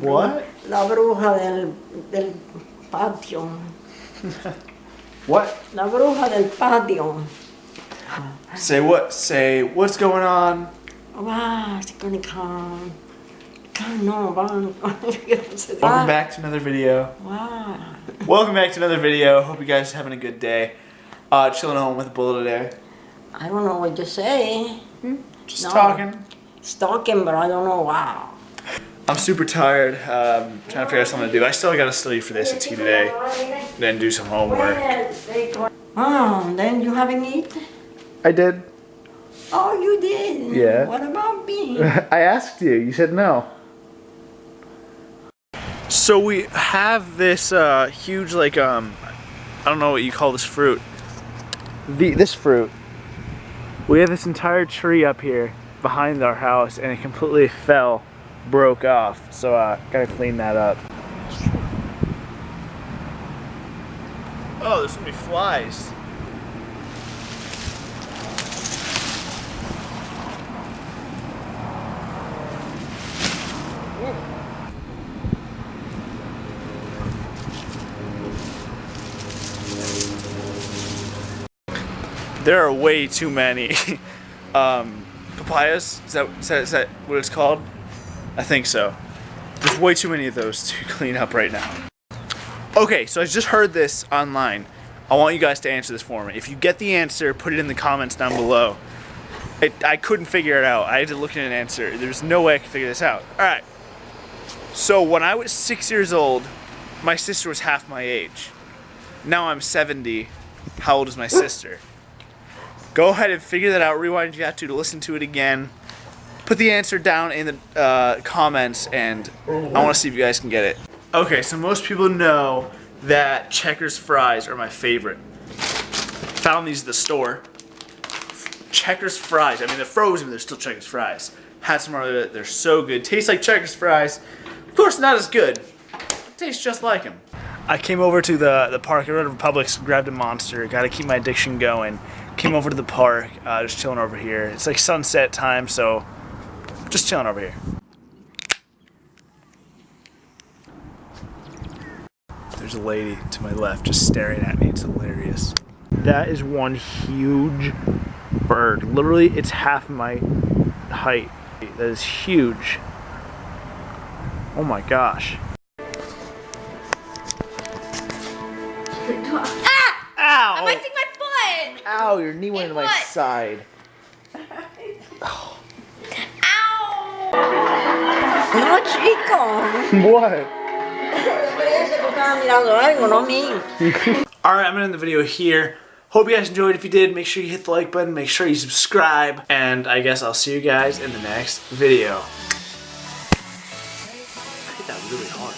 What? La bruja del patio. What? La bruja del patio. Say what? Say what's going on? Wow, it's gonna come. No, Welcome back to another video. Wow. Welcome back to another video. Hope you guys are having a good day. Chilling home with a bullet today. I don't know what to say. Just talking. Stalking, but I don't know. Wow. I'm super tired. Trying to figure out something to do. I still gotta study for the SAT today. Then do some homework. Oh, then you haven't eaten? I did. Oh, you did? Yeah. What about me? I asked you. You said no. So we have this huge, like, I don't know what you call this fruit. This fruit. We have this entire tree up here behind our house, and it completely fell, broke off. So gotta clean that up. Oh, there's so many flies. There are way too many papayas. Is that what it's called? I think so. There's way too many of those to clean up right now. Okay, so I just heard this online. I want you guys to answer this for me. If you get the answer, put it in the comments down below. I couldn't figure it out. I had to look at an answer. There's no way I could figure this out. Alright. So when I was 6 years old, my sister was half my age. Now I'm 70. How old is my sister? Go ahead and figure that out. Rewind if you have to listen to it again. Put the answer down in the comments, and I want to see if you guys can get it. Okay, so most people know that Checkers fries are my favorite. Found these at the store. Checkers fries. I mean, they're frozen, but they're still Checkers fries. Had some earlier. They're so good. Tastes like Checkers fries. Of course, not as good. Tastes just like them. I came over to the park at Red Republix, grabbed a Monster. Got to keep my addiction going. Came over to the park, just chilling over here. It's like sunset time, so just chilling over here. There's a lady to my left just staring at me. It's hilarious. That is one huge bird. Literally, it's half my height. That is huge. Oh my gosh. Ah! Ow! I'm icing my foot! Ow, your knee went into my side. Ow! No, chico. What? Alright, I'm gonna end the video here. Hope you guys enjoyed. If you did, make sure you hit the like button, make sure you subscribe, and I guess I'll see you guys in the next video. I hit that really hard.